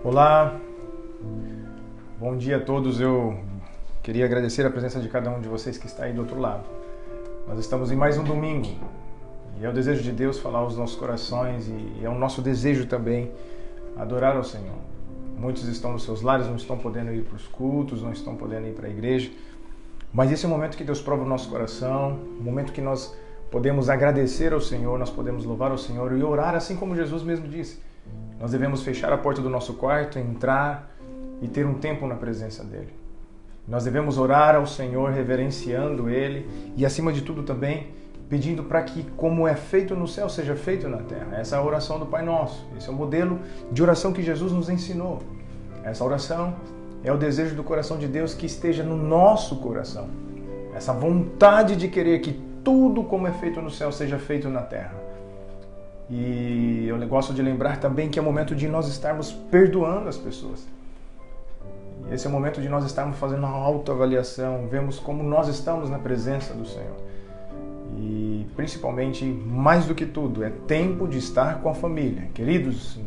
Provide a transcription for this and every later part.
Olá, bom dia a todos. Eu queria agradecer a presença de cada um de vocês que está aí do outro lado. Nós estamos em mais um domingo e é o desejo de Deus falar aos nossos corações e é o nosso desejo também adorar ao Senhor. Muitos estão nos seus lares, não estão podendo ir para os cultos, não estão podendo ir para a igreja, mas esse é o momento que Deus prova o nosso coração, o momento que nós podemos agradecer ao Senhor, nós podemos louvar ao Senhor e orar assim como Jesus mesmo disse. Nós devemos fechar a porta do nosso quarto, entrar e ter um tempo na presença dEle. Nós devemos orar ao Senhor, reverenciando Ele e, acima de tudo, também pedindo para que, como é feito no céu, seja feito na terra. Essa é a oração do Pai Nosso. Esse é o modelo de oração que Jesus nos ensinou. Essa oração é o desejo do coração de Deus que esteja no nosso coração. Essa vontade de querer que tudo como é feito no céu seja feito na terra. E eu gosto de lembrar também que é o momento de nós estarmos perdoando as pessoas. E esse é o momento de nós estarmos fazendo uma autoavaliação, vemos como nós estamos na presença do Senhor. E principalmente, mais do que tudo, é tempo de estar com a família. Queridos,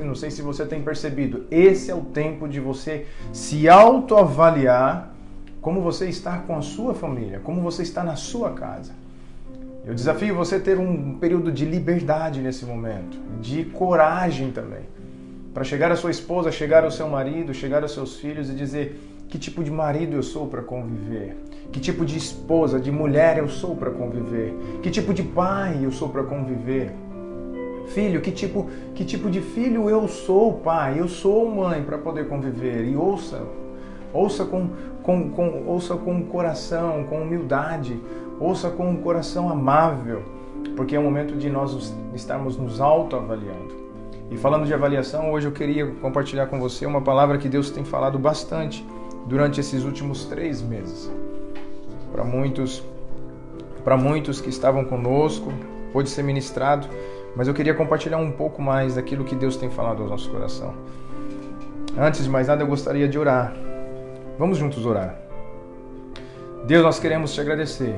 não sei se você tem percebido, esse é o tempo de você se autoavaliar como você está com a sua família, como você está na sua casa. Eu desafio você a ter um período de liberdade nesse momento, de coragem também, para chegar à sua esposa, chegar ao seu marido, chegar aos seus filhos e dizer que tipo de marido eu sou para conviver, que tipo de esposa, de mulher eu sou para conviver, que tipo de pai eu sou para conviver. Filho, que tipo de filho eu sou, pai, eu sou mãe para poder conviver. E ouça com coração, com humildade, ouça com um coração amável, porque é o momento de nós estarmos nos autoavaliando. E falando de avaliação, hoje eu queria compartilhar com você uma palavra que Deus tem falado bastante durante esses últimos 3 meses. Para muitos que estavam conosco, pôde ser ministrado, mas eu queria compartilhar um pouco mais daquilo que Deus tem falado ao nosso coração. Antes de mais nada, eu gostaria de orar. Vamos juntos orar. Deus, nós queremos te agradecer,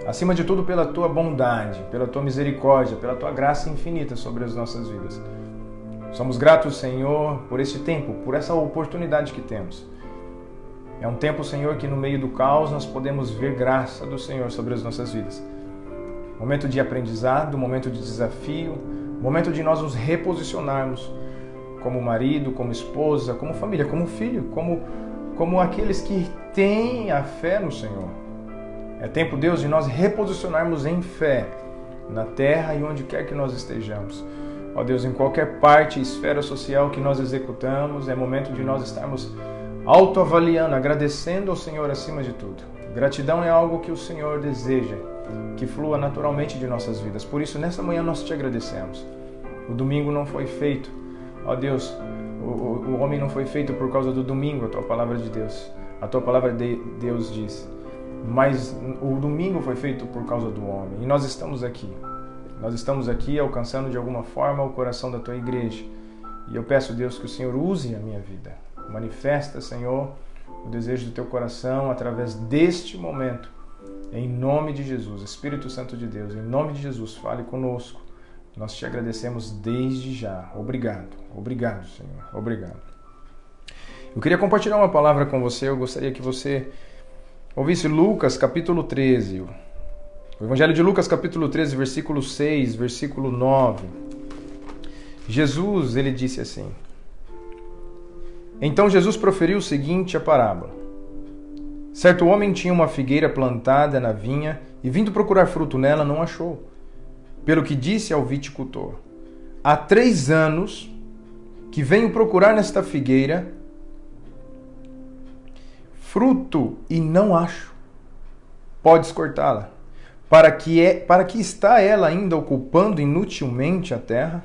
acima de tudo pela tua bondade, pela tua misericórdia, pela tua graça infinita sobre as nossas vidas. Somos gratos, Senhor, por esse tempo, por essa oportunidade que temos. É um tempo, Senhor, que no meio do caos nós podemos ver graça do Senhor sobre as nossas vidas. Momento de aprendizado, momento de desafio, momento de nós nos reposicionarmos como marido, como esposa, como família, como filho, como aqueles que têm a fé no Senhor. É tempo, Deus, de nós reposicionarmos em fé na terra e onde quer que nós estejamos. Ó Deus, em qualquer parte, esfera social que nós executamos, é momento de nós estarmos autoavaliando, agradecendo ao Senhor acima de tudo. Gratidão é algo que o Senhor deseja, que flua naturalmente de nossas vidas. Por isso, nessa manhã nós te agradecemos. O domingo não foi feito, ó Deus, o homem não foi feito por causa do domingo, a tua palavra de Deus. A tua palavra de Deus diz. Mas o domingo foi feito por causa do homem. E nós estamos aqui. Nós estamos aqui alcançando de alguma forma o coração da tua igreja. E eu peço, Deus, que o Senhor use a minha vida. Manifesta, Senhor, o desejo do teu coração através deste momento. Em nome de Jesus, Espírito Santo de Deus, em nome de Jesus, fale conosco. Nós te agradecemos desde já. Obrigado. Obrigado, Senhor. Obrigado. Eu queria compartilhar uma palavra com você. Eu gostaria que você ouvisse Lucas, capítulo 13. O Evangelho de Lucas, capítulo 13, versículo 6, versículo 9. Jesus, ele disse assim: Então Jesus proferiu o seguinte a parábola. Certo homem tinha uma figueira plantada na vinha e, vindo procurar fruto nela, não achou. Pelo que disse ao viticultor: Há 3 anos que venho procurar nesta figueira fruto e não acho. Podes cortá-la. Para que está ela ainda ocupando inutilmente a terra?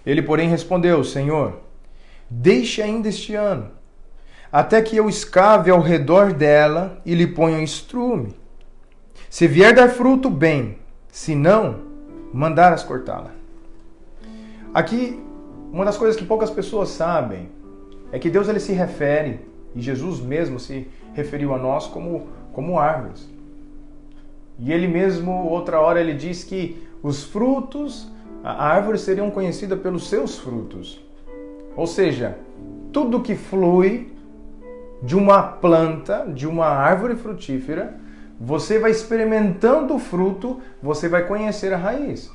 Ele, porém, respondeu: Senhor, deixe ainda este ano, até que eu escave ao redor dela e lhe ponha estrume. Se vier dar fruto, bem; se não, mandarás cortá-la. Aqui, uma das coisas que poucas pessoas sabem é que Deus ele se refere, e Jesus mesmo se referiu a nós como árvores. E ele mesmo, outra hora, ele diz que os frutos, a árvore seriam conhecida pelos seus frutos. Ou seja, tudo que flui de uma planta, de uma árvore frutífera, você vai experimentando o fruto, você vai conhecer a raiz.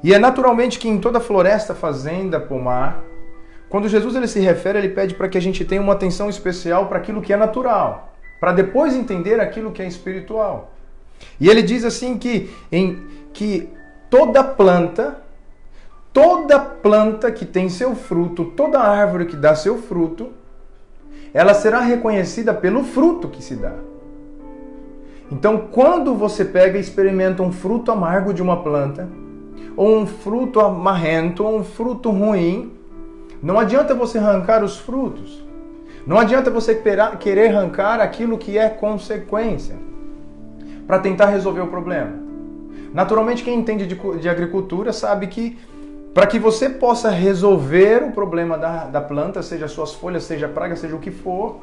E é naturalmente que em toda floresta, fazenda, pomar, quando Jesus ele se refere, ele pede para que a gente tenha uma atenção especial para aquilo que é natural, para depois entender aquilo que é espiritual. E ele diz assim que toda planta que tem seu fruto, toda árvore que dá seu fruto, ela será reconhecida pelo fruto que se dá. Então, quando você pega e experimenta um fruto amargo de uma planta, ou um fruto amarrento, ou um fruto ruim, não adianta você arrancar os frutos. Não adianta você querer arrancar aquilo que é consequência para tentar resolver o problema. Naturalmente, quem entende de agricultura sabe que para que você possa resolver o problema da planta, seja suas folhas, seja praga, seja o que for,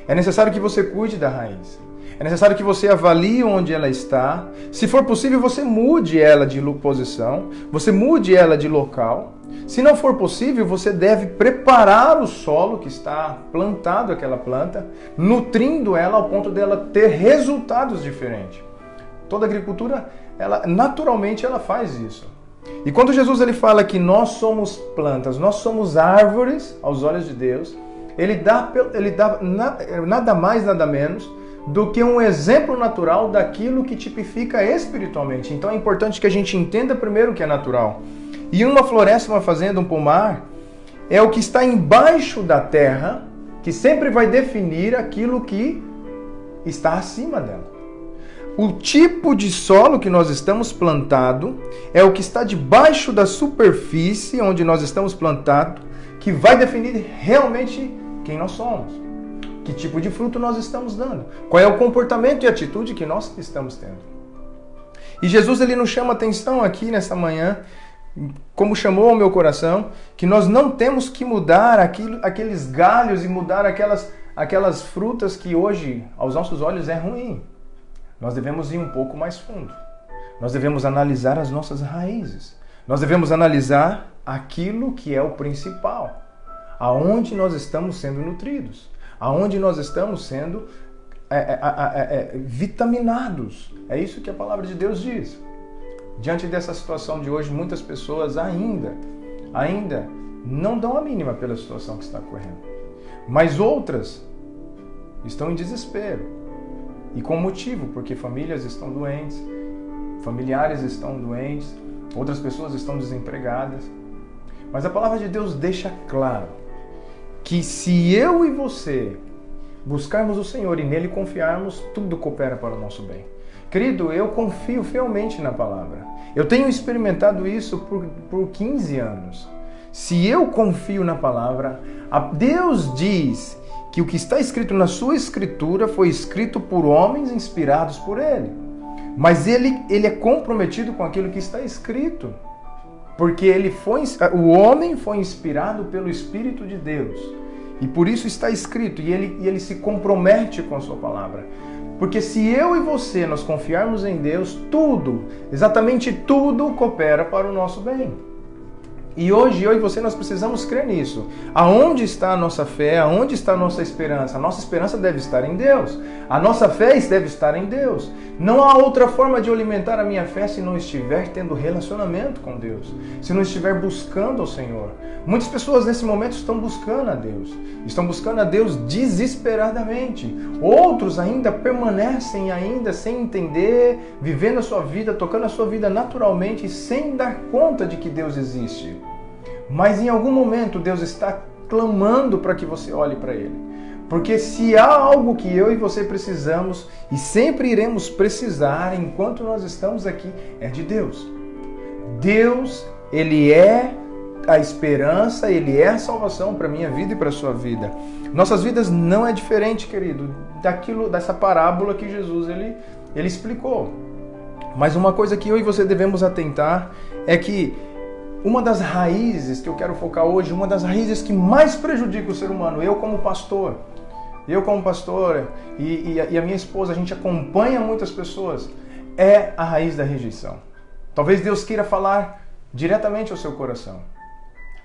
é necessário que você cuide da raiz. É necessário que você avalie onde ela está. Se for possível, você mude ela de posição, você mude ela de local. Se não for possível, você deve preparar o solo que está plantado aquela planta, nutrindo ela ao ponto dela ter resultados diferentes. Toda agricultura, naturalmente, ela faz isso. E quando Jesus ele fala que nós somos plantas, nós somos árvores aos olhos de Deus, ele dá nada mais, nada menos do que um exemplo natural daquilo que tipifica espiritualmente. Então é importante que a gente entenda primeiro o que é natural. E uma floresta, uma fazenda, um pomar, é o que está embaixo da terra, que sempre vai definir aquilo que está acima dela. O tipo de solo que nós estamos plantado é o que está debaixo da superfície onde nós estamos plantados, que vai definir realmente quem nós somos. Que tipo de fruto nós estamos dando. Qual é o comportamento e atitude que nós estamos tendo. E Jesus ele nos chama atenção aqui nessa manhã, como chamou ao meu coração, que nós não temos que mudar aqueles galhos e mudar aquelas frutas que hoje, aos nossos olhos, é ruim. Nós devemos ir um pouco mais fundo. Nós devemos analisar as nossas raízes. Nós devemos analisar aquilo que é o principal. Aonde nós estamos sendo nutridos. Aonde nós estamos sendo vitaminados. É isso que a palavra de Deus diz. Diante dessa situação de hoje, muitas pessoas ainda não dão a mínima pela situação que está ocorrendo. Mas outras estão em desespero. E com motivo, porque famílias estão doentes, familiares estão doentes, outras pessoas estão desempregadas. Mas a palavra de Deus deixa claro que se eu e você buscarmos o Senhor e nele confiarmos, tudo coopera para o nosso bem. Querido, eu confio fielmente na palavra. Eu tenho experimentado isso por 15 anos. Se eu confio na palavra, Deus diz que o que está escrito na sua escritura foi escrito por homens inspirados por ele. Mas ele é comprometido com aquilo que está escrito. Porque o homem foi inspirado pelo Espírito de Deus. E por isso está escrito. E ele se compromete com a sua palavra. Porque se eu e você nós confiarmos em Deus, tudo, exatamente tudo coopera para o nosso bem. E hoje, eu e você, nós precisamos crer nisso. Aonde está a nossa fé? Aonde está a nossa esperança? A nossa esperança deve estar em Deus. A nossa fé deve estar em Deus. Não há outra forma de eu alimentar a minha fé se não estiver tendo relacionamento com Deus. Se não estiver buscando ao Senhor. Muitas pessoas nesse momento estão buscando a Deus. Estão buscando a Deus desesperadamente. Outros ainda permanecem sem entender, vivendo a sua vida, tocando a sua vida naturalmente, sem dar conta de que Deus existe. Mas em algum momento Deus está clamando para que você olhe para Ele. Porque se há algo que eu e você precisamos, e sempre iremos precisar enquanto nós estamos aqui, é de Deus. Deus, Ele é a esperança, Ele é a salvação para a minha vida e para a sua vida. Nossas vidas não é diferente, querido, dessa parábola que Jesus ele explicou. Mas uma coisa que eu e você devemos atentar é que uma das raízes que eu quero focar hoje, uma das raízes que mais prejudica o ser humano, eu como pastor e a minha esposa, a gente acompanha muitas pessoas, é a raiz da rejeição. Talvez Deus queira falar diretamente ao seu coração.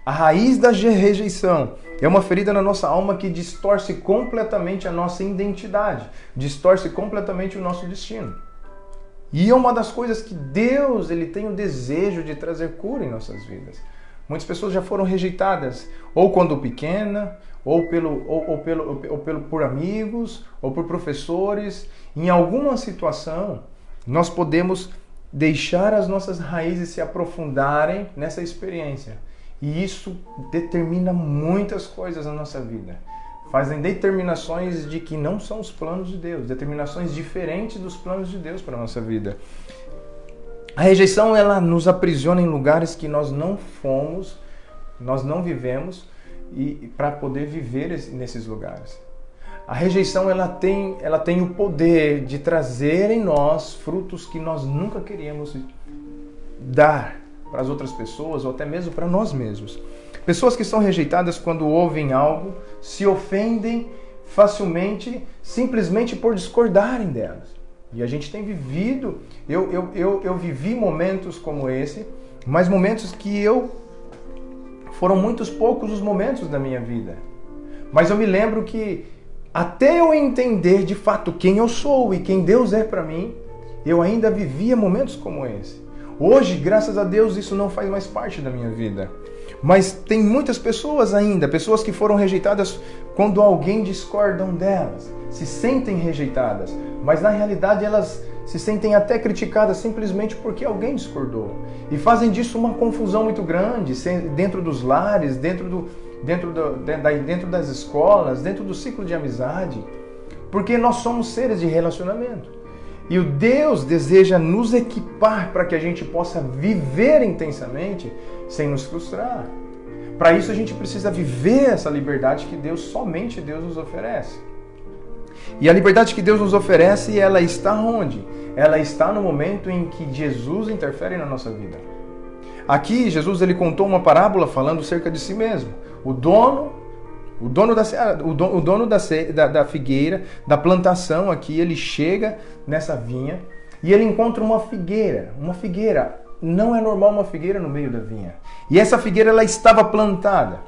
A raiz da rejeição é uma ferida na nossa alma que distorce completamente a nossa identidade, distorce completamente o nosso destino. E é uma das coisas que Deus ele tem o desejo de trazer cura em nossas vidas. Muitas pessoas já foram rejeitadas, ou quando pequena, ou por amigos, ou por professores. Em alguma situação, nós podemos deixar as nossas raízes se aprofundarem nessa experiência. E isso determina muitas coisas na nossa vida. Fazem determinações de que não são os planos de Deus, determinações diferentes dos planos de Deus para a nossa vida. A rejeição, ela nos aprisiona em lugares que nós não fomos, nós não vivemos, e para poder viver nesses lugares. A rejeição, ela tem o poder de trazer em nós frutos que nós nunca queríamos dar para as outras pessoas ou até mesmo para nós mesmos. Pessoas que são rejeitadas quando ouvem algo se ofendem facilmente simplesmente por discordarem delas. E a gente tem vivido, eu vivi momentos como esse, mas momentos que foram muitos poucos os momentos da minha vida. Mas eu me lembro que até eu entender de fato quem eu sou e quem Deus é para mim, eu ainda vivia momentos como esse. Hoje, graças a Deus, isso não faz mais parte da minha vida. Mas tem muitas pessoas ainda, pessoas que foram rejeitadas quando alguém discordam delas, se sentem rejeitadas, mas na realidade elas se sentem até criticadas simplesmente porque alguém discordou. E fazem disso uma confusão muito grande dentro dos lares, dentro das escolas, dentro do ciclo de amizade, porque nós somos seres de relacionamento. E o Deus deseja nos equipar para que a gente possa viver intensamente sem nos frustrar. Para isso a gente precisa viver essa liberdade que somente Deus nos oferece. E a liberdade que Deus nos oferece, ela está onde? Ela está no momento em que Jesus interfere na nossa vida. Aqui Jesus ele contou uma parábola falando acerca de si mesmo. O dono da figueira, da plantação aqui, ele chega nessa vinha e ele encontra uma figueira. Uma figueira, não é normal uma figueira no meio da vinha. E essa figueira ela estava plantada.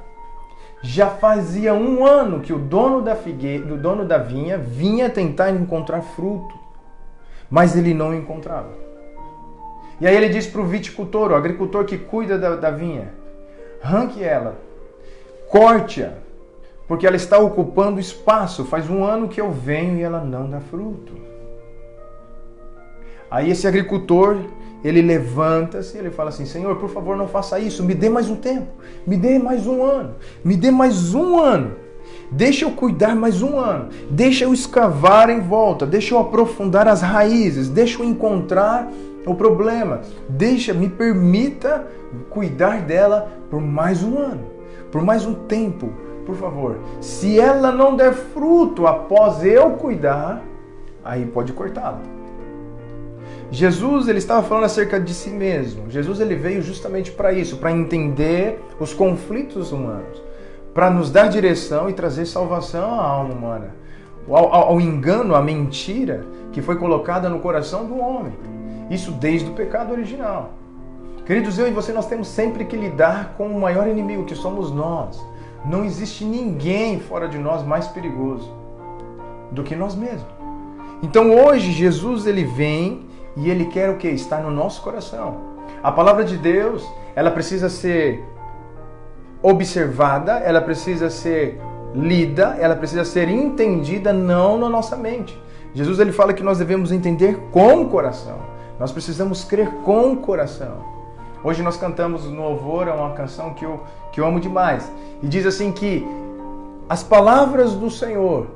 Já fazia 1 ano que o dono da vinha vinha tentar encontrar fruto, mas ele não encontrava. E aí ele diz para o viticultor, o agricultor que cuida da vinha, arranque ela, corte-a, porque ela está ocupando espaço. Faz 1 ano que eu venho e ela não dá fruto. Aí esse agricultor, ele levanta-se e ele fala assim: Senhor, por favor, não faça isso. Me dê mais um tempo. Me dê mais 1 ano. Me dê mais 1 ano. Deixa eu cuidar mais 1 ano. Deixa eu escavar em volta. Deixa eu aprofundar as raízes. Deixa eu encontrar o problema. Me permita cuidar dela por mais 1 ano. Por mais um tempo. Por favor, se ela não der fruto após eu cuidar, aí pode cortá-la. Jesus ele estava falando acerca de si mesmo. Jesus ele veio justamente para isso, para entender os conflitos humanos, para nos dar direção e trazer salvação à alma humana, ao engano, à mentira que foi colocada no coração do homem. Isso desde o pecado original. Queridos, eu e você, nós temos sempre que lidar com o maior inimigo, que somos nós. Não existe ninguém fora de nós mais perigoso do que nós mesmos. Então hoje Jesus ele vem e ele quer o quê? Estar no nosso coração. A palavra de Deus, ela precisa ser observada, ela precisa ser lida, ela precisa ser entendida, não na nossa mente. Jesus ele fala que nós devemos entender com o coração. Nós precisamos crer com o coração. Hoje nós cantamos no louvor, é uma canção que eu amo demais. E diz assim que as palavras do Senhor,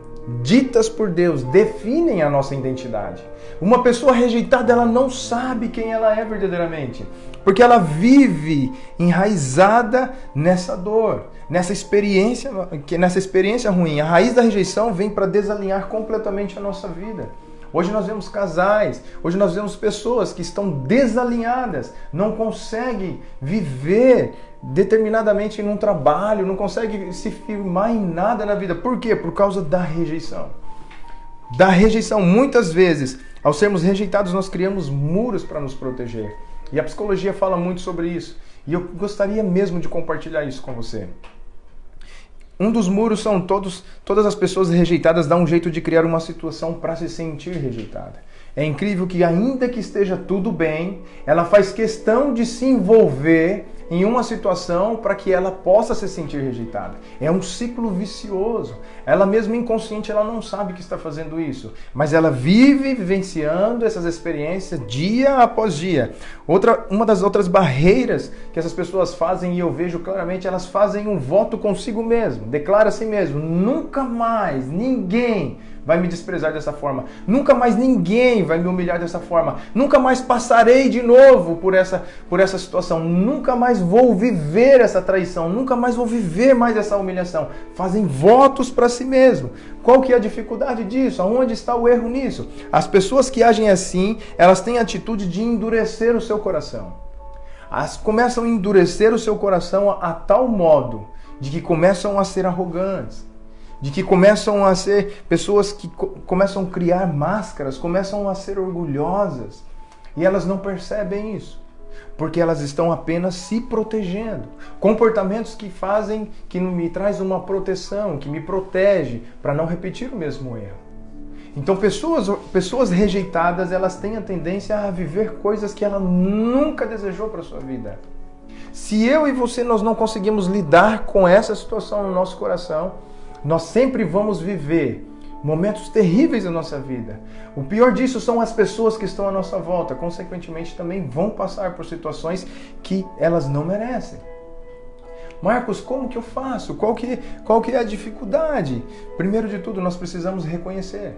ditas por Deus, definem a nossa identidade. Uma pessoa rejeitada, ela não sabe quem ela é verdadeiramente. Porque ela vive enraizada nessa dor, nessa experiência ruim. A raiz da rejeição vem para desalinhar completamente a nossa vida. Hoje nós vemos casais, hoje nós vemos pessoas que estão desalinhadas, não conseguem viver determinadamente em um trabalho, não conseguem se firmar em nada na vida. Por quê? Por causa da rejeição. Da rejeição. Muitas vezes, ao sermos rejeitados, nós criamos muros para nos proteger. E a psicologia fala muito sobre isso. E eu gostaria mesmo de compartilhar isso com você. Um dos muros são todas as pessoas rejeitadas dão um jeito de criar uma situação para se sentir rejeitada. É incrível que ainda que esteja tudo bem, ela faz questão de se envolver em uma situação para que ela possa se sentir rejeitada. É um ciclo vicioso. Ela mesmo inconsciente, ela não sabe que está fazendo isso, mas ela vive vivenciando essas experiências dia após dia. Uma das outras barreiras que essas pessoas fazem, e eu vejo claramente, elas fazem um voto consigo mesmo, declara a si mesmo: nunca mais ninguém vai me desprezar dessa forma. Nunca mais ninguém vai me humilhar dessa forma. Nunca mais passarei de novo por essa situação. Nunca mais vou viver essa traição. Nunca mais vou viver mais essa humilhação. Fazem votos para si mesmo. Qual que é a dificuldade disso? Aonde está o erro nisso? As pessoas que agem assim, elas têm a atitude de endurecer o seu coração. Elas começam a endurecer o seu coração a tal modo de que começam a ser arrogantes, de que começam a ser pessoas que começam a criar máscaras, começam a ser orgulhosas, e elas não percebem isso, porque elas estão apenas se protegendo. Comportamentos que fazem, que me traz uma proteção, que me protege para não repetir o mesmo erro. Então pessoas rejeitadas, elas têm a tendência a viver coisas que ela nunca desejou para a sua vida. Se eu e você nós não conseguimos lidar com essa situação no nosso coração, nós sempre vamos viver momentos terríveis na nossa vida. O pior disso são as pessoas que estão à nossa volta. Consequentemente, também vão passar por situações que elas não merecem. Marcos, como que eu faço? Qual que é a dificuldade? Primeiro de tudo, nós precisamos reconhecer.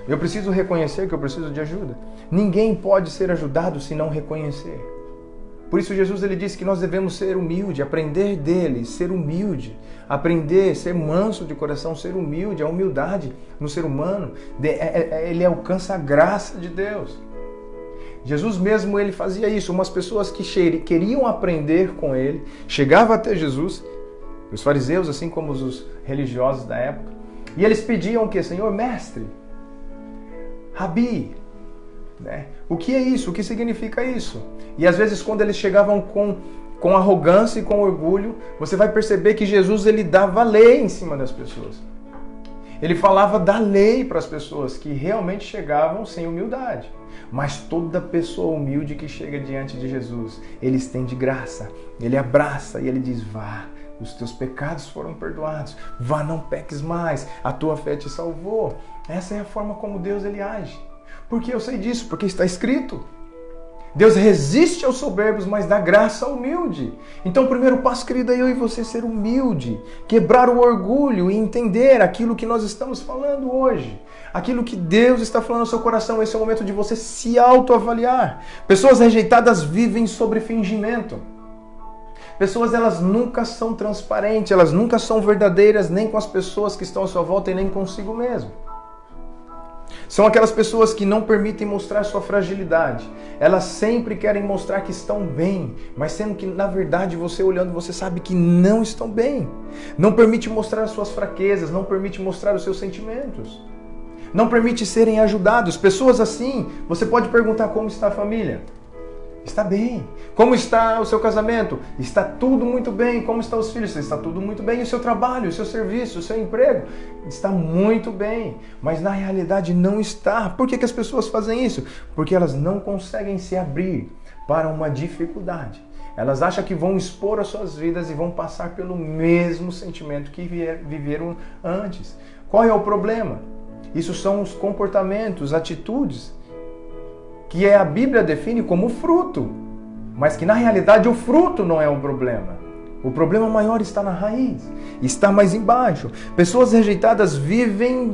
Eu preciso reconhecer que eu preciso de ajuda. Ninguém pode ser ajudado se não reconhecer. Por isso Jesus ele disse que nós devemos ser humilde, aprender dele, ser humilde, aprender, ser manso de coração, ser humilde, a humildade no ser humano, ele alcança a graça de Deus. Jesus mesmo ele fazia isso, umas pessoas que queriam aprender com ele, chegavam até Jesus, os fariseus assim como os religiosos da época, e eles pediam o que? Senhor, mestre, Rabi, né? O que é isso? O que significa isso? E às vezes quando eles chegavam com arrogância e com orgulho, você vai perceber que Jesus ele dava lei em cima das pessoas. Ele falava da lei para as pessoas que realmente chegavam sem humildade. Mas toda pessoa humilde que chega diante de Jesus, ele estende graça, ele abraça e ele diz: vá, os teus pecados foram perdoados, vá, não peques mais, a tua fé te salvou. Essa é a forma como Deus ele age. Por que eu sei disso? Porque está escrito. Deus resiste aos soberbos, mas dá graça ao humilde. Então o primeiro passo, querido, é eu e você ser humilde, quebrar o orgulho e entender aquilo que nós estamos falando hoje. Aquilo que Deus está falando no seu coração. Esse é o momento de você se autoavaliar. Pessoas rejeitadas vivem sobre fingimento. Pessoas, elas nunca são transparentes, elas nunca são verdadeiras, nem com as pessoas que estão à sua volta e nem consigo mesmo. São aquelas pessoas que não permitem mostrar sua fragilidade. Elas sempre querem mostrar que estão bem, mas sendo que, na verdade, você olhando, você sabe que não estão bem. Não permite mostrar as suas fraquezas, não permite mostrar os seus sentimentos. Não permite serem ajudados. Pessoas assim, você pode perguntar como está a família. Está bem. Como está o seu casamento? Está tudo muito bem. Como estão os filhos? Está tudo muito bem. E o seu trabalho, o seu serviço, o seu emprego? Está muito bem. Mas na realidade não está. Por que as pessoas fazem isso? Porque elas não conseguem se abrir para uma dificuldade. Elas acham que vão expor as suas vidas e vão passar pelo mesmo sentimento que viveram antes. Qual é o problema? Isso são os comportamentos, atitudes que a Bíblia define como fruto, mas que na realidade o fruto não é o problema. O problema maior está na raiz, está mais embaixo. Pessoas rejeitadas vivem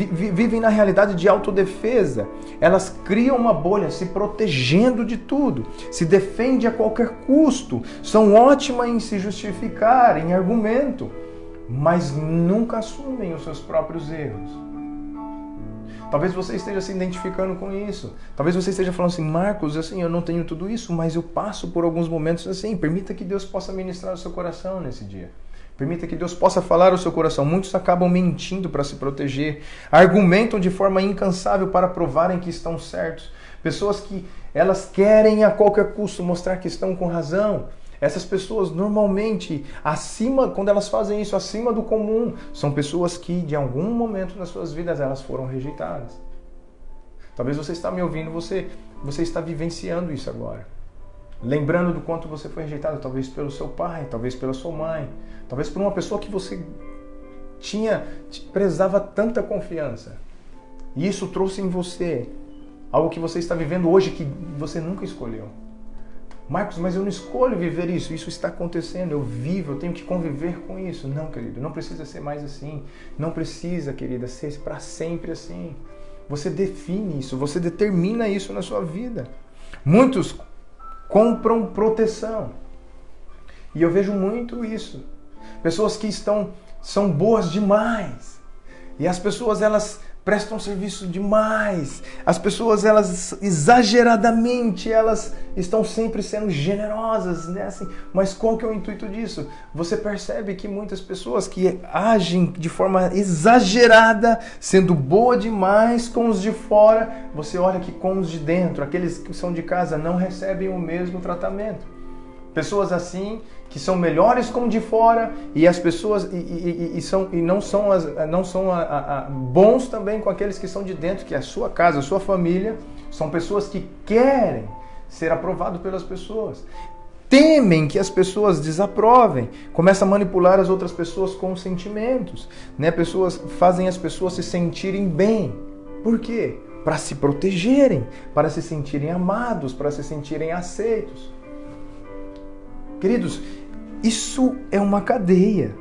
vivem na realidade de autodefesa. Elas criam uma bolha se protegendo de tudo, se defendem a qualquer custo, são ótimas em se justificar, em argumento, mas nunca assumem os seus próprios erros. Talvez você esteja se identificando com isso. Talvez você esteja falando assim: Marcos, assim, eu não tenho tudo isso, mas eu passo por alguns momentos assim. Permita que Deus possa ministrar o seu coração nesse dia. Permita que Deus possa falar ao seu coração. Muitos acabam mentindo para se proteger. Argumentam de forma incansável para provarem que estão certos. pessoas que elas querem a qualquer custo mostrar que estão com razão. Essas pessoas normalmente, quando elas fazem isso acima do comum, são pessoas que de algum momento nas suas vidas elas foram rejeitadas. Talvez você está me ouvindo, você está vivenciando isso agora. Lembrando do quanto você foi rejeitado, talvez pelo seu pai, talvez pela sua mãe, talvez por uma pessoa que você prezava tanta confiança. E isso trouxe em você algo que você está vivendo hoje que você nunca escolheu. Marcos, mas eu não escolho viver isso. Isso está acontecendo, eu vivo, eu tenho que conviver com isso. Não, querido, não precisa ser mais assim. Não precisa, querida, ser para sempre assim. Você define isso, você determina isso na sua vida. Muitos compram proteção. E eu vejo muito isso. Pessoas que são boas demais. E as pessoas, elas prestam serviço demais. As pessoas, elas exageradamente, elas estão sempre sendo generosas, né? Assim, mas qual que é o intuito disso? Você percebe que muitas pessoas que agem de forma exagerada, sendo boa demais com os de fora, você olha que com os de dentro, aqueles que são de casa, não recebem o mesmo tratamento. Pessoas assim que são melhores como de fora e as pessoas não são bons também com aqueles que são de dentro, que é a sua casa, a sua família. São pessoas que querem ser aprovados pelas pessoas, temem que as pessoas desaprovem, começam a manipular as outras pessoas com sentimentos, né? Pessoas fazem as pessoas se sentirem bem. Por quê? Para se protegerem, para se sentirem amados, para se sentirem aceitos. Queridos, isso é uma cadeia.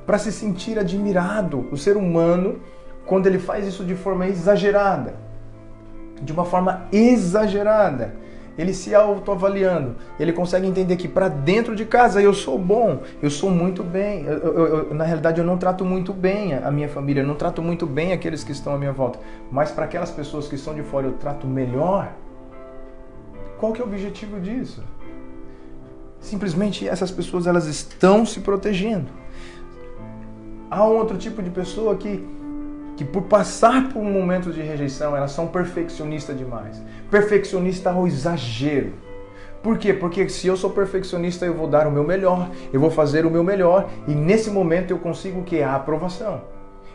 Para se sentir admirado, o ser humano, quando ele faz isso de forma exagerada, ele se autoavaliando, ele consegue entender que para dentro de casa eu sou bom, eu sou muito bem, na realidade eu não trato muito bem a minha família, eu não trato muito bem aqueles que estão à minha volta, mas para aquelas pessoas que estão de fora eu trato melhor. Qual que é o objetivo disso? Simplesmente essas pessoas, elas estão se protegendo. Há um outro tipo de pessoa que por passar por um momento de rejeição, elas são perfeccionistas demais. Perfeccionista ao exagero. Por quê? Porque se eu sou perfeccionista, eu vou dar o meu melhor, eu vou fazer o meu melhor, e nesse momento eu consigo o quê? A aprovação.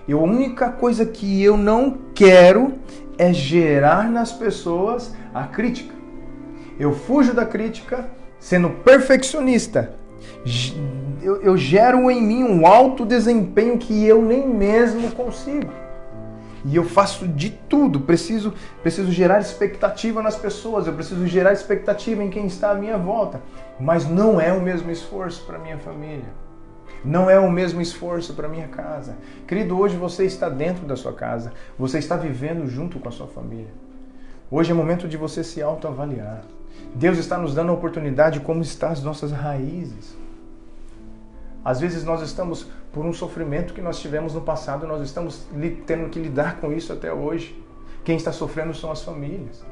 E a única coisa que eu não quero é gerar nas pessoas a crítica. Eu fujo da crítica. Sendo perfeccionista, eu gero em mim um alto desempenho que eu nem mesmo consigo. E eu faço de tudo, preciso gerar expectativa nas pessoas, eu preciso gerar expectativa em quem está à minha volta. Mas não é o mesmo esforço para minha família. Não é o mesmo esforço para minha casa. Querido, hoje você está dentro da sua casa, você está vivendo junto com a sua família. Hoje é momento de você se autoavaliar. Deus está nos dando a oportunidade de como estão as nossas raízes. Às vezes nós estamos por um sofrimento que nós tivemos no passado, nós estamos tendo que lidar com isso até hoje. Quem está sofrendo são as famílias.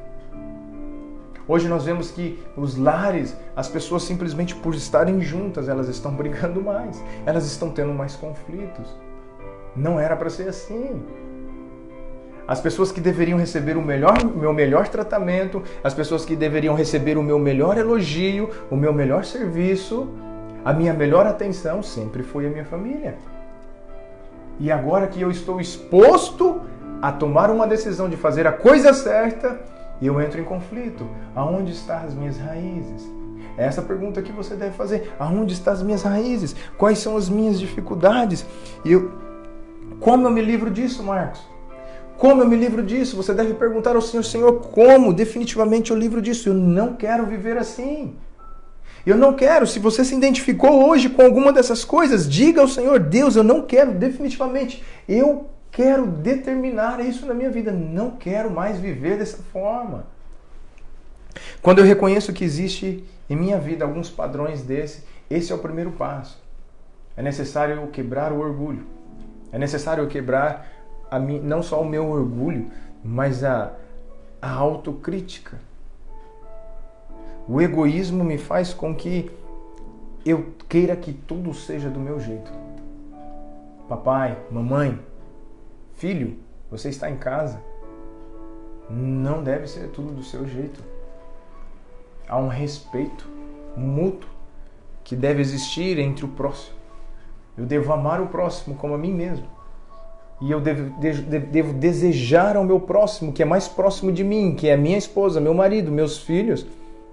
Hoje nós vemos que os lares, as pessoas simplesmente por estarem juntas, elas estão brigando mais, elas estão tendo mais conflitos. Não era para ser assim. As pessoas que deveriam receber o meu melhor tratamento, as pessoas que deveriam receber o meu melhor elogio, o meu melhor serviço, a minha melhor atenção sempre foi a minha família. E agora que eu estou exposto a tomar uma decisão de fazer a coisa certa, eu entro em conflito. Aonde estão as minhas raízes? É essa pergunta que você deve fazer. Aonde estão as minhas raízes? Quais são as minhas dificuldades? Como eu me livro disso, Marcos? Como eu me livro disso? Você deve perguntar ao Senhor, Senhor, como definitivamente eu livro disso? Eu não quero viver assim. Eu não quero. Se você se identificou hoje com alguma dessas coisas, diga ao Senhor, Deus, eu não quero definitivamente. Eu quero determinar isso na minha vida. Não quero mais viver dessa forma. Quando eu reconheço que existe em minha vida alguns padrões esse é o primeiro passo. É necessário quebrar o orgulho. É necessário quebrar não só o meu orgulho, mas a autocrítica. O egoísmo me faz com que eu queira que tudo seja do meu jeito. Papai, mamãe, filho, você está em casa. não deve ser tudo do seu jeito. Há um respeito mútuo que deve existir entre o próximo. Eu devo amar o próximo como a mim mesmo. E eu devo desejar ao meu próximo, que é mais próximo de mim, que é minha esposa, meu marido, meus filhos,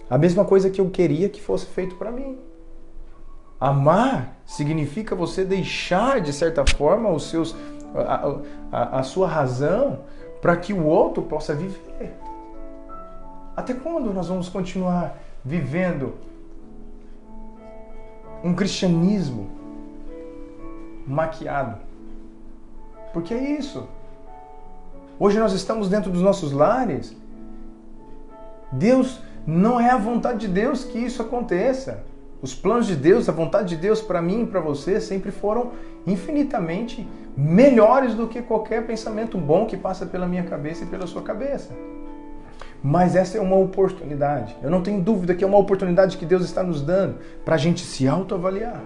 a mesma coisa que eu queria que fosse feito para mim. Amar significa você deixar, de certa forma, a sua razão para que o outro possa viver. Até quando nós vamos continuar vivendo um cristianismo maquiado? Porque é isso. Hoje nós estamos dentro dos nossos lares. Deus, não é a vontade de Deus que isso aconteça. Os planos de Deus, a vontade de Deus para mim e para você sempre foram infinitamente melhores do que qualquer pensamento bom que passa pela minha cabeça e pela sua cabeça. Mas essa é uma oportunidade. Eu não tenho dúvida que é uma oportunidade que Deus está nos dando para a gente se autoavaliar.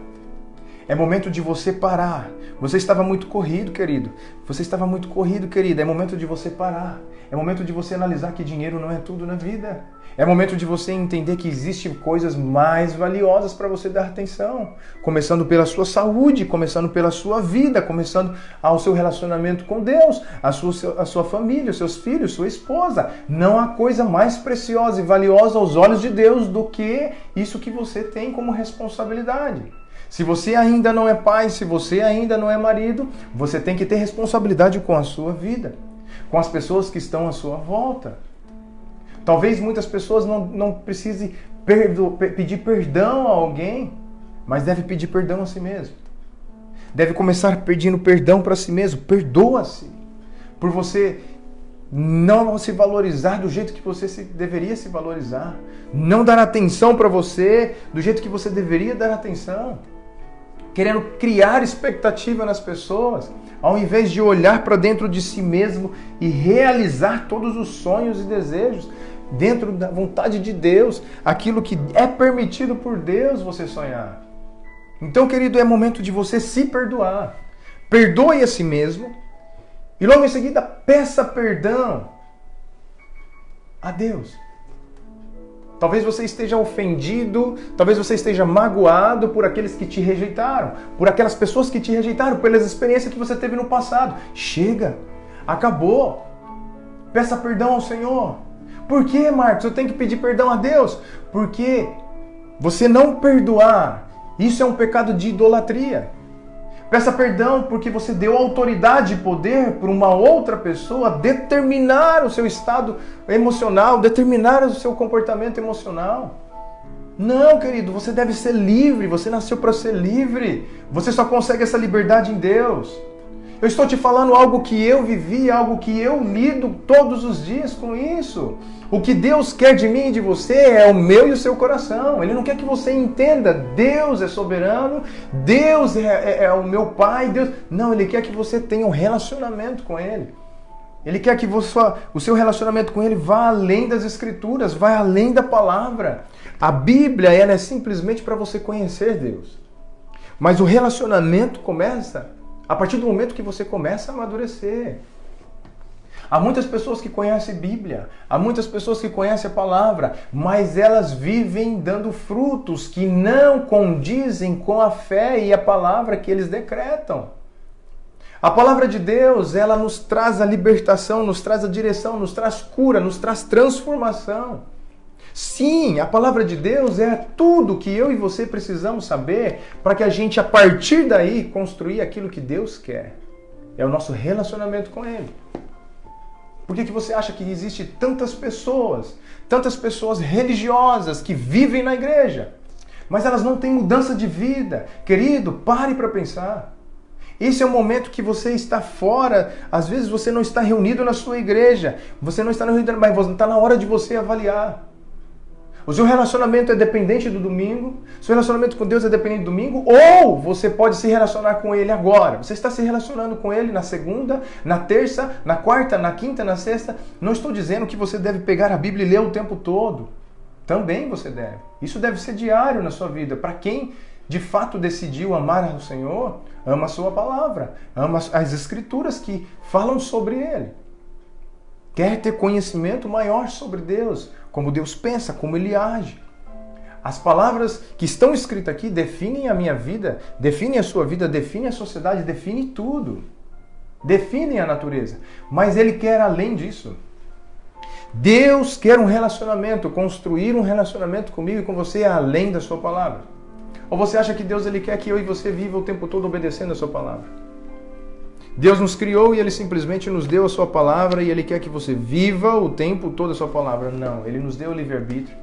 É momento de você parar. Você estava muito corrido, querido. Você estava muito corrido, querida. É momento de você parar. É momento de você analisar que dinheiro não é tudo na vida. É momento de você entender que existem coisas mais valiosas para você dar atenção. Começando pela sua saúde, começando pela sua vida, começando ao seu relacionamento com Deus, a sua família, os seus filhos, sua esposa. Não há coisa mais preciosa e valiosa aos olhos de Deus do que isso que você tem como responsabilidade. Se você ainda não é pai, se você ainda não é marido, você tem que ter responsabilidade com a sua vida, com as pessoas que estão à sua volta. Talvez muitas pessoas não precisem pedir perdão a alguém, mas deve pedir perdão a si mesmo. Deve começar pedindo perdão para si mesmo. Perdoa-se por você não se valorizar do jeito que você deveria se valorizar. Não dar atenção para você do jeito que você deveria dar atenção. Querendo criar expectativa nas pessoas, ao invés de olhar para dentro de si mesmo e realizar todos os sonhos e desejos dentro da vontade de Deus, aquilo que é permitido por Deus você sonhar. Então, querido, é momento de você se perdoar. Perdoe a si mesmo e logo em seguida peça perdão a Deus. Talvez você esteja ofendido, talvez você esteja magoado por aqueles que te rejeitaram, por aquelas pessoas que te rejeitaram, pelas experiências que você teve no passado. Chega, acabou. Peça perdão ao Senhor. Por que, Marcos, eu tenho que pedir perdão a Deus? Porque você não perdoar, isso é um pecado de idolatria. Peça perdão porque você deu autoridade e poder para uma outra pessoa determinar o seu estado emocional, determinar o seu comportamento emocional. Não, querido, você deve ser livre, você nasceu para ser livre. Você só consegue essa liberdade em Deus. Eu estou te falando algo que eu vivi, algo que eu lido todos os dias com isso. O que Deus quer de mim e de você é o meu e o seu coração. Ele não quer que você entenda, Deus é soberano, Deus é o meu Pai, Deus... Não, Ele quer que você tenha um relacionamento com Ele. Ele quer que o seu relacionamento com Ele vá além das Escrituras, vá além da palavra. A Bíblia, ela é simplesmente para você conhecer Deus. Mas o relacionamento começa a partir do momento que você começa a amadurecer. Há muitas pessoas que conhecem Bíblia, há muitas pessoas que conhecem a palavra, mas elas vivem dando frutos que não condizem com a fé e a palavra que eles decretam. A palavra de Deus, ela nos traz a libertação, nos traz a direção, nos traz cura, nos traz transformação. Sim, a palavra de Deus é tudo que eu e você precisamos saber para que a gente, a partir daí, construir aquilo que Deus quer. É o nosso relacionamento com Ele. Por que você acha que existe tantas pessoas religiosas que vivem na igreja, mas elas não têm mudança de vida? Querido, pare para pensar. Esse é o momento que você está fora. Às vezes você não está reunido na sua igreja, você não está reunido, mas está na hora de você avaliar. O seu relacionamento é dependente do domingo, o seu relacionamento com Deus é dependente do domingo, ou você pode se relacionar com Ele agora. Você está se relacionando com Ele na segunda, na terça, na quarta, na quinta, na sexta. Não estou dizendo que você deve pegar a Bíblia e ler o tempo todo. Também você deve. Isso deve ser diário na sua vida. Para quem de fato decidiu amar o Senhor, ama a sua palavra, ama as Escrituras que falam sobre Ele. quer ter conhecimento maior sobre Deus, como Deus pensa, como Ele age. As palavras que estão escritas aqui definem a minha vida, definem a sua vida, definem a sociedade, definem tudo. Definem a natureza. Mas Ele quer além disso. Deus quer um relacionamento, construir um relacionamento comigo e com você além da sua palavra. Ou você acha que Deus ele quer que eu e você viva o tempo todo obedecendo a sua palavra? Deus nos criou e Ele simplesmente nos deu a sua palavra e Ele quer que você viva o tempo todo a sua palavra. Não, Ele nos deu o livre-arbítrio.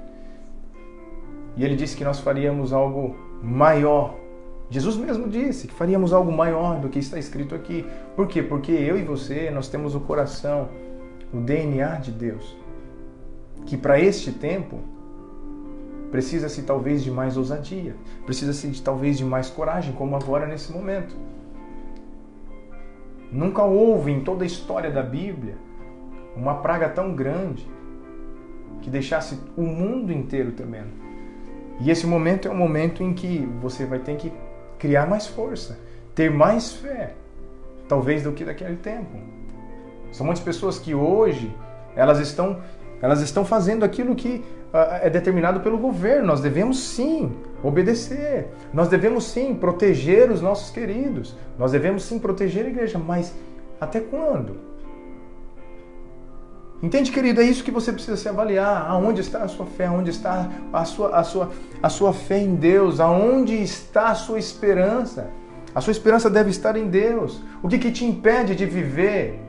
E Ele disse que nós faríamos algo maior. Jesus mesmo disse que faríamos algo maior do que está escrito aqui. Por quê? Porque eu e você, nós temos o coração, o DNA de Deus. Que para este tempo, precisa-se talvez de mais ousadia. Precisa-se talvez de mais coragem, como agora nesse momento. Nunca houve em toda a história da Bíblia uma praga tão grande que deixasse o mundo inteiro temendo. E esse momento é um momento em que você vai ter que criar mais força, ter mais fé, talvez do que daquele tempo. São muitas pessoas que hoje elas estão fazendo aquilo que é determinado pelo governo. Nós devemos sim obedecer. Nós devemos sim proteger os nossos queridos. Nós devemos sim proteger a igreja. Mas até quando? Entende, querido? É isso que você precisa se avaliar. Aonde está a sua fé? Aonde está a sua fé em Deus? Aonde está a sua esperança? A sua esperança deve estar em Deus. O que te impede de viver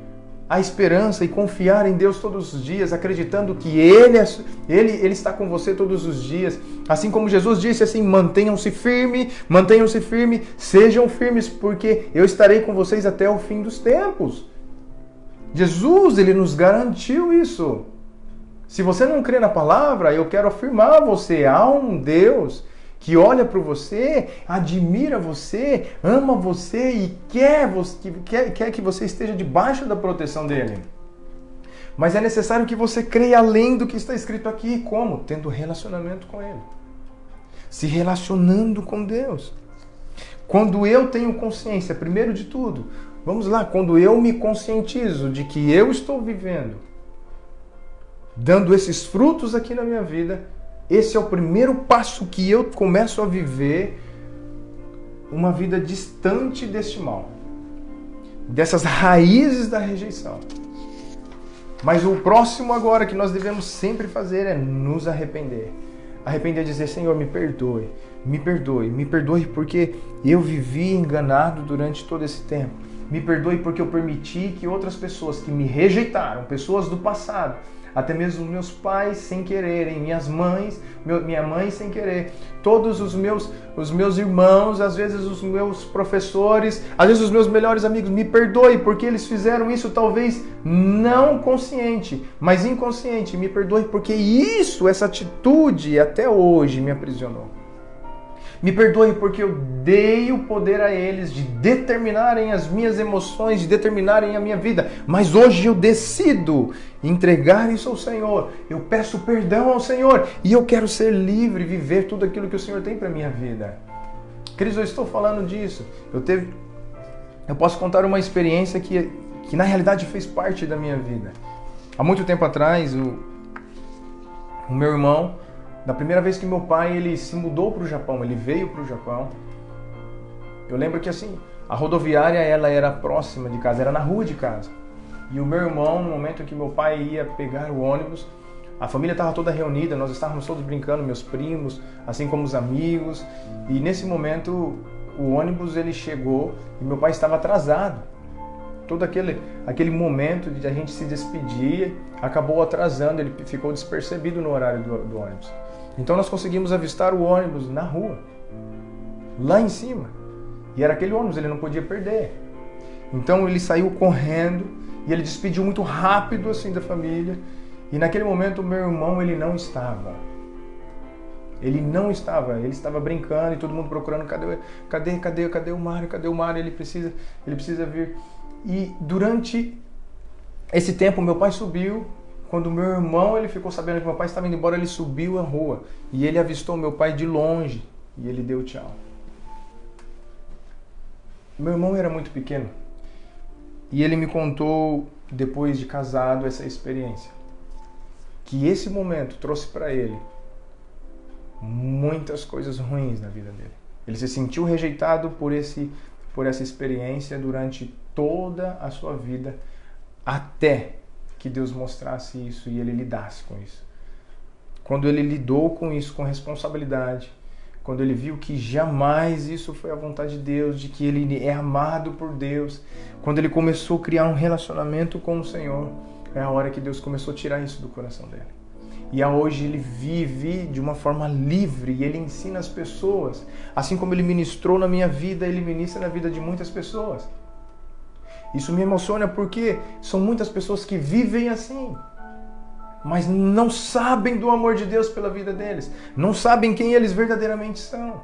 a esperança e confiar em Deus todos os dias, acreditando que Ele está com você todos os dias. Assim como Jesus disse assim, mantenham-se firmes, sejam firmes, porque eu estarei com vocês até o fim dos tempos. Jesus, Ele nos garantiu isso. Se você não crê na palavra, eu quero afirmar a você, há um Deus que olha para você, admira você, ama você e quer que você esteja debaixo da proteção dele. Mas é necessário que você creia além do que está escrito aqui. Como? Tendo relacionamento com Ele. Se relacionando com Deus. Quando eu tenho consciência, primeiro de tudo, vamos lá, quando eu me conscientizo de que eu estou vivendo, dando esses frutos aqui na minha vida, esse é o primeiro passo que eu começo a viver uma vida distante deste mal, dessas raízes da rejeição. Mas o próximo agora que nós devemos sempre fazer é nos arrepender. Arrepender é dizer, Senhor, me perdoe, me perdoe, me perdoe porque eu vivi enganado durante todo esse tempo. Me perdoe porque eu permiti que outras pessoas que me rejeitaram, pessoas do passado, até mesmo meus pais sem quererem, minha mãe sem querer, todos os meus irmãos, às vezes os meus professores, às vezes os meus melhores amigos, me perdoe porque eles fizeram isso talvez não consciente, mas inconsciente. Me perdoe porque essa atitude até hoje me aprisionou. Me perdoe porque eu dei o poder a eles de determinarem as minhas emoções, de determinarem a minha vida. Mas hoje eu decido entregar isso ao Senhor. Eu peço perdão ao Senhor e eu quero ser livre, viver tudo aquilo que o Senhor tem para a minha vida. Queridos, eu estou falando disso. Eu posso contar uma experiência que na realidade fez parte da minha vida. Há muito tempo atrás, o meu irmão, da primeira vez que meu pai ele se mudou para o Japão, ele veio para o Japão, eu lembro que assim, a rodoviária ela era próxima de casa, era na rua de casa. E o meu irmão, no momento em que meu pai ia pegar o ônibus, a família estava toda reunida, nós estávamos todos brincando, meus primos, assim como os amigos. E nesse momento o ônibus ele chegou e meu pai estava atrasado. Todo aquele momento de a gente se despedir acabou atrasando, ele ficou despercebido no horário do ônibus. Então nós conseguimos avistar o ônibus na rua, lá em cima. E era aquele ônibus, ele não podia perder. Então ele saiu correndo e ele despediu muito rápido assim da família. E naquele momento o meu irmão ele não estava. Ele estava brincando e todo mundo procurando, cadê o Mário? Cadê o Mário? Ele precisa vir. E durante esse tempo meu pai subiu. Quando meu irmão ele ficou sabendo que meu pai estava indo embora, ele subiu a rua e ele avistou meu pai de longe e ele deu tchau. Meu irmão era muito pequeno e ele me contou depois de casado, essa experiência. Que esse momento trouxe para ele muitas coisas ruins na vida dele. Ele se sentiu rejeitado por essa experiência durante toda a sua vida, até que Deus mostrasse isso e ele lidasse com isso. Quando ele lidou com isso com responsabilidade, quando ele viu que jamais isso foi a vontade de Deus, de que ele é amado por Deus, quando ele começou a criar um relacionamento com o Senhor, é a hora que Deus começou a tirar isso do coração dele. E hoje ele vive de uma forma livre e ele ensina as pessoas. Assim como ele ministrou na minha vida, ele ministra na vida de muitas pessoas. Isso me emociona porque são muitas pessoas que vivem assim, mas não sabem do amor de Deus pela vida deles. Não sabem quem eles verdadeiramente são.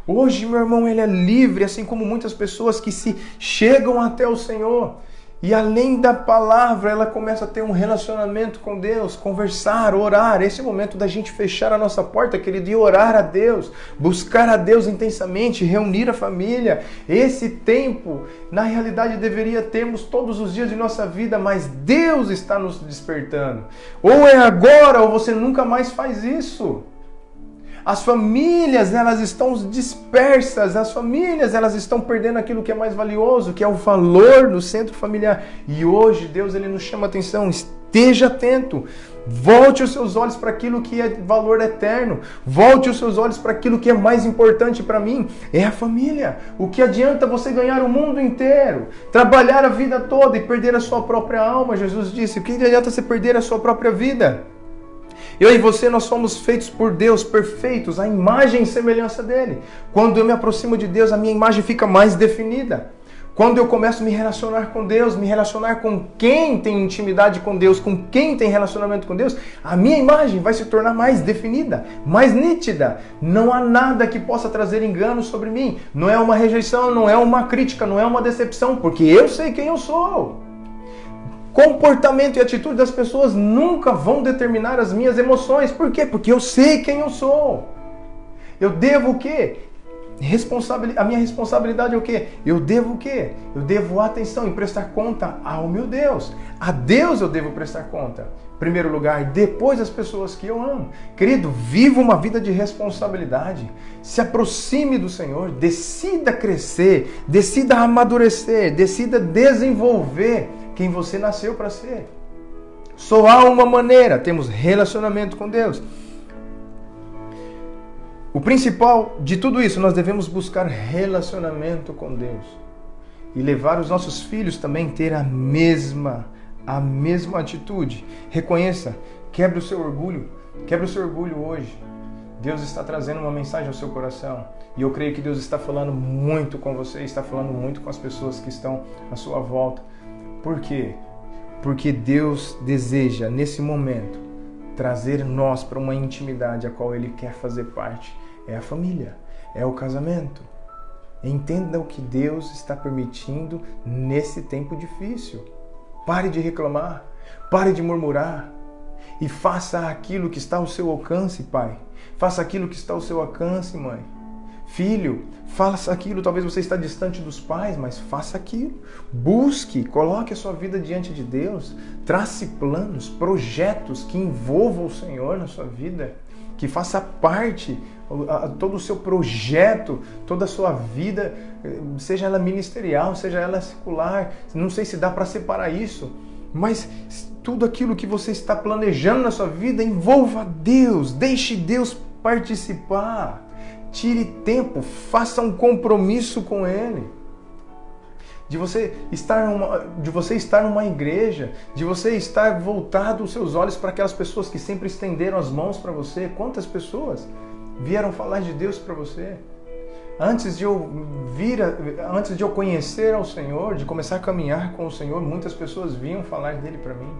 Hoje, meu irmão, ele é livre, assim como muitas pessoas que se chegam até o Senhor. E além da palavra, ela começa a ter um relacionamento com Deus, conversar, orar. Esse é o momento da gente fechar a nossa porta, querido, e orar a Deus, buscar a Deus intensamente, reunir a família. Esse tempo, na realidade, deveria termos todos os dias de nossa vida, mas Deus está nos despertando. Ou é agora, ou você nunca mais faz isso. As famílias, elas estão dispersas, as famílias, elas estão perdendo aquilo que é mais valioso, que é o valor do centro familiar. E hoje, Deus, ele nos chama a atenção, esteja atento, volte os seus olhos para aquilo que é valor eterno, volte os seus olhos para aquilo que é mais importante para mim, é a família. O que adianta você ganhar o mundo inteiro, trabalhar a vida toda e perder a sua própria alma? Jesus disse, o que adianta você perder a sua própria vida? Eu e você, nós somos feitos por Deus, perfeitos, a imagem e semelhança dele. Quando eu me aproximo de Deus, a minha imagem fica mais definida. Quando eu começo a me relacionar com Deus, me relacionar com quem tem intimidade com Deus, com quem tem relacionamento com Deus, a minha imagem vai se tornar mais definida, mais nítida. Não há nada que possa trazer engano sobre mim. Não é uma rejeição, não é uma crítica, não é uma decepção, porque eu sei quem eu sou. Comportamento e atitude das pessoas nunca vão determinar as minhas emoções. Por quê? Porque eu sei quem eu sou. Eu devo o quê? A minha responsabilidade é o quê? Eu devo o quê? Eu devo atenção e prestar conta ao meu Deus. A Deus eu devo prestar conta. Em primeiro lugar, depois as pessoas que eu amo. Querido, viva uma vida de responsabilidade. Se aproxime do Senhor, decida crescer, decida amadurecer, decida desenvolver quem você nasceu para ser. Só há uma maneira, temos relacionamento com Deus. O principal de tudo isso, nós devemos buscar relacionamento com Deus. E levar os nossos filhos também a ter a mesma atitude. Reconheça, quebre o seu orgulho hoje. Deus está trazendo uma mensagem ao seu coração. E eu creio que Deus está falando muito com você, está falando muito com as pessoas que estão à sua volta. Por quê? Porque Deus deseja, nesse momento, trazer nós para uma intimidade a qual Ele quer fazer parte. É a família, é o casamento. Entenda o que Deus está permitindo nesse tempo difícil. Pare de reclamar, pare de murmurar e faça aquilo que está ao seu alcance, pai. Faça aquilo que está ao seu alcance, mãe. Filho, faça aquilo, talvez você está distante dos pais, mas faça aquilo. Busque, coloque a sua vida diante de Deus. Trace planos, projetos que envolvam o Senhor na sua vida. Que faça parte, todo o seu projeto, toda a sua vida, seja ela ministerial, seja ela secular. Não sei se dá para separar isso, mas tudo aquilo que você está planejando na sua vida, envolva Deus. Deixe Deus participar. Tire tempo, faça um compromisso com Ele. De você estar numa igreja, de você estar voltado os seus olhos para aquelas pessoas que sempre estenderam as mãos para você. Quantas pessoas vieram falar de Deus para você? Antes de eu conhecer ao Senhor, de começar a caminhar com o Senhor, muitas pessoas vinham falar dele para mim.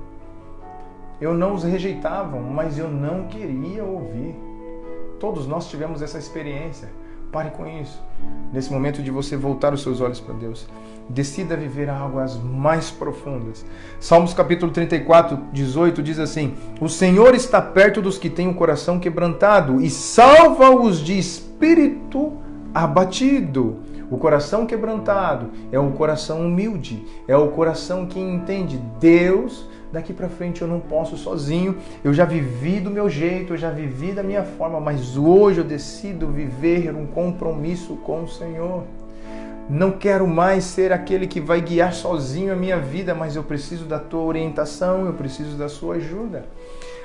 Eu não os rejeitava, mas eu não queria ouvir. Todos nós tivemos essa experiência. Pare com isso. Nesse momento de você voltar os seus olhos para Deus, decida viver águas mais profundas. Salmos capítulo 34, 18 diz assim: o Senhor está perto dos que têm o coração quebrantado e salva-os de espírito abatido. O coração quebrantado é o coração humilde, é o coração que entende: Deus, daqui para frente eu não posso sozinho, eu já vivi do meu jeito, eu já vivi da minha forma, mas hoje eu decido viver um compromisso com o Senhor. Não quero mais ser aquele que vai guiar sozinho a minha vida, mas eu preciso da tua orientação, eu preciso da sua ajuda.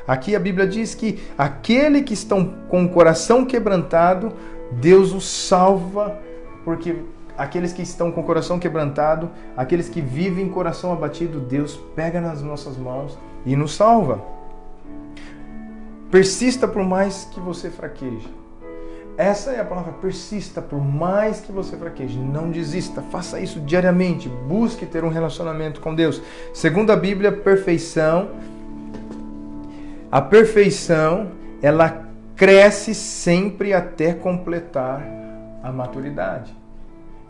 Aqui a Bíblia diz que aquele que estão com o coração quebrantado, Deus os salva, porque aqueles que estão com o coração quebrantado, aqueles que vivem coração abatido, Deus pega nas nossas mãos e nos salva. Persista por mais que você fraqueje. Essa é a palavra: persista por mais que você fraqueje. Não desista, faça isso diariamente. Busque ter um relacionamento com Deus. Segundo a Bíblia, a perfeição, ela cresce sempre até completar a maturidade.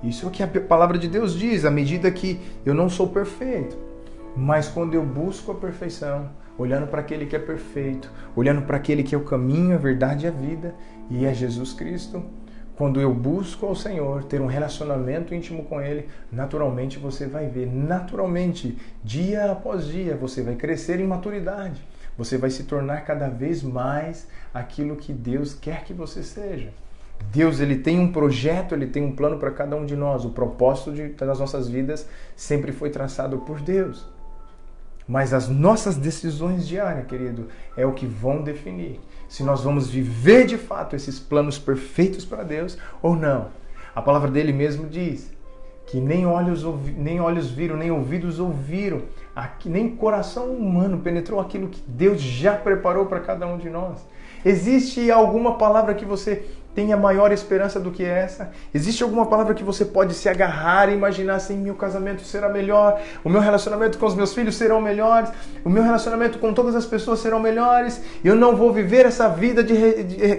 Isso é o que a palavra de Deus diz, à medida que eu não sou perfeito, mas quando eu busco a perfeição, olhando para aquele que é perfeito, olhando para aquele que é o caminho, a verdade e a vida, e é Jesus Cristo, quando eu busco ao Senhor, ter um relacionamento íntimo com Ele, naturalmente você vai ver, naturalmente, dia após dia, você vai crescer em maturidade. Você vai se tornar cada vez mais aquilo que Deus quer que você seja. Deus, Ele tem um projeto, Ele tem um plano para cada um de nós. O propósito das nossas vidas sempre foi traçado por Deus. Mas as nossas decisões diárias, querido, é o que vão definir se nós vamos viver de fato esses planos perfeitos para Deus ou não. A palavra dele mesmo diz que nem olhos viram, nem ouvidos ouviram, nem coração humano penetrou aquilo que Deus já preparou para cada um de nós. Existe alguma palavra que você tenha maior esperança do que essa? Existe alguma palavra que você pode se agarrar e imaginar assim: meu casamento será melhor, o meu relacionamento com os meus filhos serão melhores, o meu relacionamento com todas as pessoas serão melhores, eu não vou viver essa vida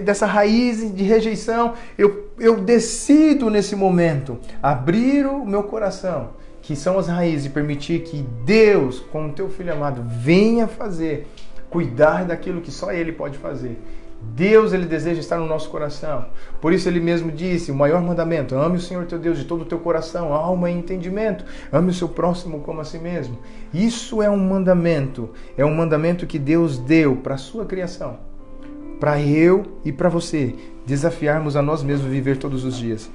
dessa raiz de rejeição. Eu decido nesse momento abrir o meu coração, que são as raízes, e permitir que Deus, com o teu filho amado, venha cuidar daquilo que só Ele pode fazer. Deus, Ele deseja estar no nosso coração. Por isso Ele mesmo disse, o maior mandamento: ame o Senhor teu Deus de todo o teu coração, alma e entendimento. Ame o seu próximo como a si mesmo. Isso é um mandamento que Deus deu para a sua criação, para eu e para você desafiarmos a nós mesmos viver todos os dias.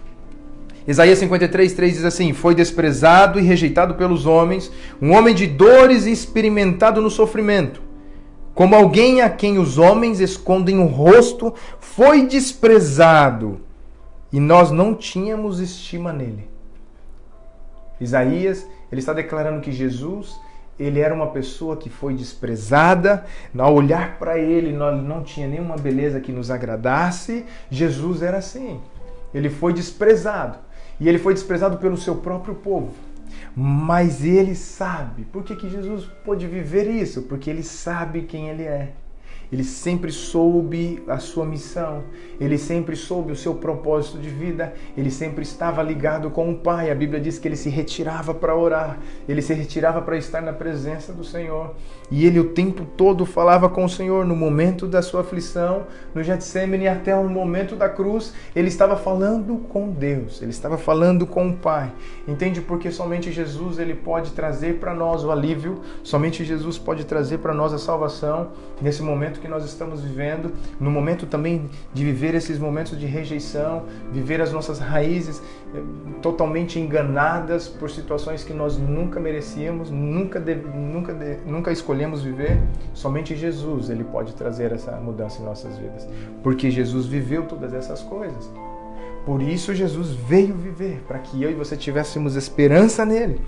Isaías 53:3 diz assim: foi desprezado e rejeitado pelos homens, um homem de dores e experimentado no sofrimento. Como alguém a quem os homens escondem o rosto, foi desprezado, e nós não tínhamos estima nele. Isaías, ele está declarando que Jesus, ele era uma pessoa que foi desprezada. Ao olhar para ele, não tinha nenhuma beleza que nos agradasse. Jesus era assim. Ele foi desprezado. E ele foi desprezado pelo seu próprio povo. Mas ele sabe. Por que Jesus pôde viver isso? Porque ele sabe quem ele é. Ele sempre soube a sua missão, ele sempre soube o seu propósito de vida, ele sempre estava ligado com o Pai. A Bíblia diz que ele se retirava para orar, ele se retirava para estar na presença do Senhor. E ele o tempo todo falava com o Senhor. No momento da sua aflição, no Getsêmani, até o momento da cruz, ele estava falando com Deus, ele estava falando com o Pai. Entende? Porque somente Jesus, ele pode trazer para nós o alívio, somente Jesus pode trazer para nós a salvação nesse momento que nós estamos vivendo, no momento também de viver esses momentos de rejeição, viver as nossas raízes totalmente enganadas por situações que nós nunca merecíamos, nunca escolhemos viver. Somente Jesus, ele pode trazer essa mudança em nossas vidas, porque Jesus viveu todas essas coisas. Por isso Jesus veio viver, para que eu e você tivéssemos esperança nele.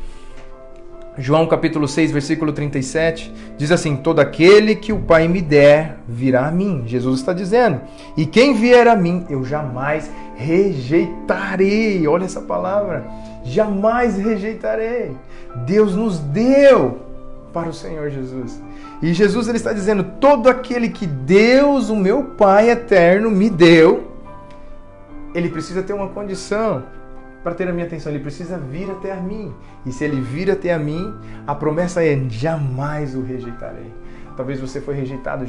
João capítulo 6, versículo 37, diz assim: todo aquele que o Pai me der, virá a mim. Jesus está dizendo, e quem vier a mim, eu jamais rejeitarei. Olha essa palavra, jamais rejeitarei. Deus nos deu para o Senhor Jesus. E Jesus, ele está dizendo, todo aquele que Deus, o meu Pai eterno, me deu, ele precisa ter uma condição para ter a minha atenção, ele precisa vir até a mim. E se ele vir até a mim, a promessa é: jamais o rejeitarei. Talvez você foi rejeitado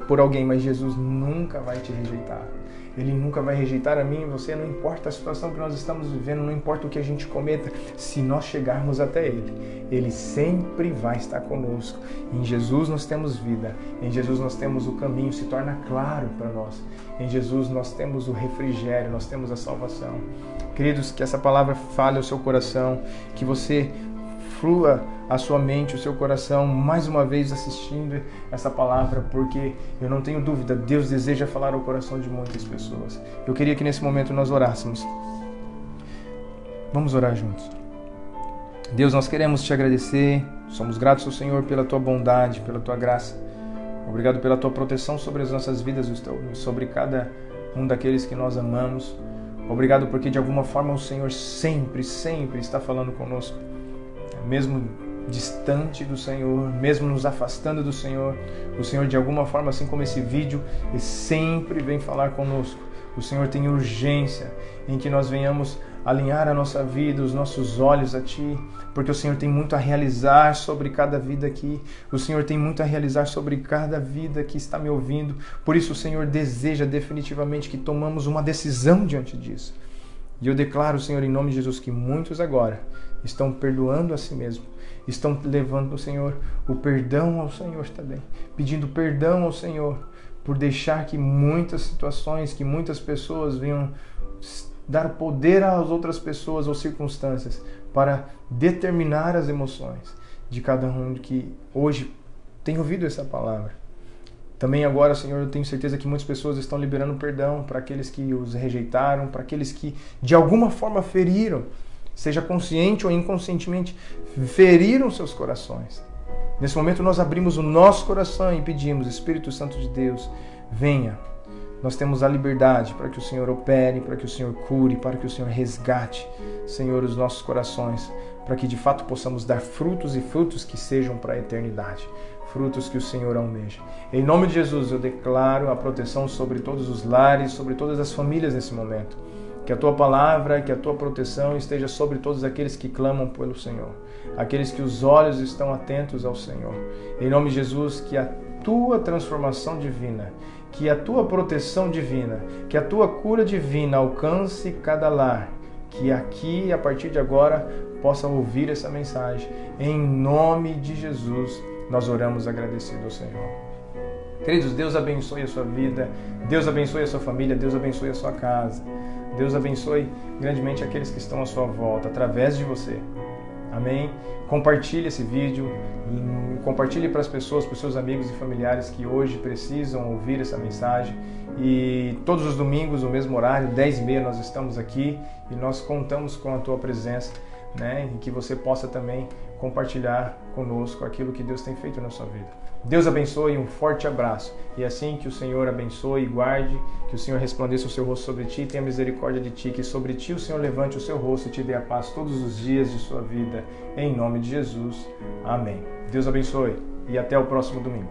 por alguém, mas Jesus nunca vai te rejeitar. Ele nunca vai rejeitar a mim e você, não importa a situação que nós estamos vivendo, não importa o que a gente cometa, se nós chegarmos até Ele sempre vai estar conosco. Em Jesus nós temos vida, em Jesus nós temos o caminho, se torna claro para nós. Em Jesus nós temos o refrigério, nós temos a salvação. Queridos, que essa palavra fale ao seu coração, que você flua a sua mente, o seu coração, mais uma vez assistindo essa palavra, porque eu não tenho dúvida, Deus deseja falar ao coração de muitas pessoas. Eu queria que nesse momento nós orássemos. Vamos orar juntos. Deus, nós queremos te agradecer, somos gratos ao Senhor pela tua bondade, pela tua graça. Obrigado pela tua proteção sobre as nossas vidas, sobre cada um daqueles que nós amamos. Obrigado porque de alguma forma o Senhor sempre está falando conosco. Mesmo distante do Senhor, mesmo nos afastando do Senhor, o Senhor de alguma forma, assim como esse vídeo, ele sempre vem falar conosco. O Senhor tem urgência em que nós venhamos alinhar a nossa vida, os nossos olhos a Ti, porque o Senhor tem muito a realizar sobre cada vida aqui. O Senhor tem muito a realizar sobre cada vida que está me ouvindo. Por isso o Senhor deseja definitivamente que tomamos uma decisão diante disso. E eu declaro, Senhor, em nome de Jesus, que muitos agora estão perdoando a si mesmo, estão levando, Senhor, o perdão ao Senhor também, pedindo perdão ao Senhor por deixar que muitas situações, que muitas pessoas venham dar poder às outras pessoas ou circunstâncias para determinar as emoções de cada um que hoje tem ouvido essa palavra. Também agora, Senhor, eu tenho certeza que muitas pessoas estão liberando perdão para aqueles que os rejeitaram, para aqueles que de alguma forma feriram, seja consciente ou inconscientemente, feriram seus corações. Nesse momento nós abrimos o nosso coração e pedimos, Espírito Santo de Deus, venha. Nós temos a liberdade para que o Senhor opere, para que o Senhor cure, para que o Senhor resgate, Senhor, os nossos corações, para que de fato possamos dar frutos e frutos que sejam para a eternidade, frutos que o Senhor almeja. Em nome de Jesus eu declaro a proteção sobre todos os lares, sobre todas as famílias nesse momento. Que a Tua palavra, que a Tua proteção esteja sobre todos aqueles que clamam pelo Senhor, aqueles que os olhos estão atentos ao Senhor. Em nome de Jesus, que a Tua transformação divina, que a Tua proteção divina, que a Tua cura divina alcance cada lar, que aqui, a partir de agora, possa ouvir essa mensagem. Em nome de Jesus, nós oramos agradecido ao Senhor. Queridos, Deus abençoe a sua vida, Deus abençoe a sua família, Deus abençoe a sua casa. Deus abençoe grandemente aqueles que estão à sua volta, através de você. Amém? Compartilhe esse vídeo, compartilhe para as pessoas, para os seus amigos e familiares que hoje precisam ouvir essa mensagem. E todos os domingos, no mesmo horário, 10h30, nós estamos aqui e nós contamos com a Tua presença, né? E que você possa também compartilhar conosco aquilo que Deus tem feito na sua vida. Deus abençoe, um forte abraço. E assim que o Senhor abençoe e guarde, que o Senhor resplandeça o seu rosto sobre ti, tenha misericórdia de ti, que sobre ti o Senhor levante o seu rosto e te dê a paz todos os dias de sua vida. Em nome de Jesus. Amém. Deus abençoe e até o próximo domingo.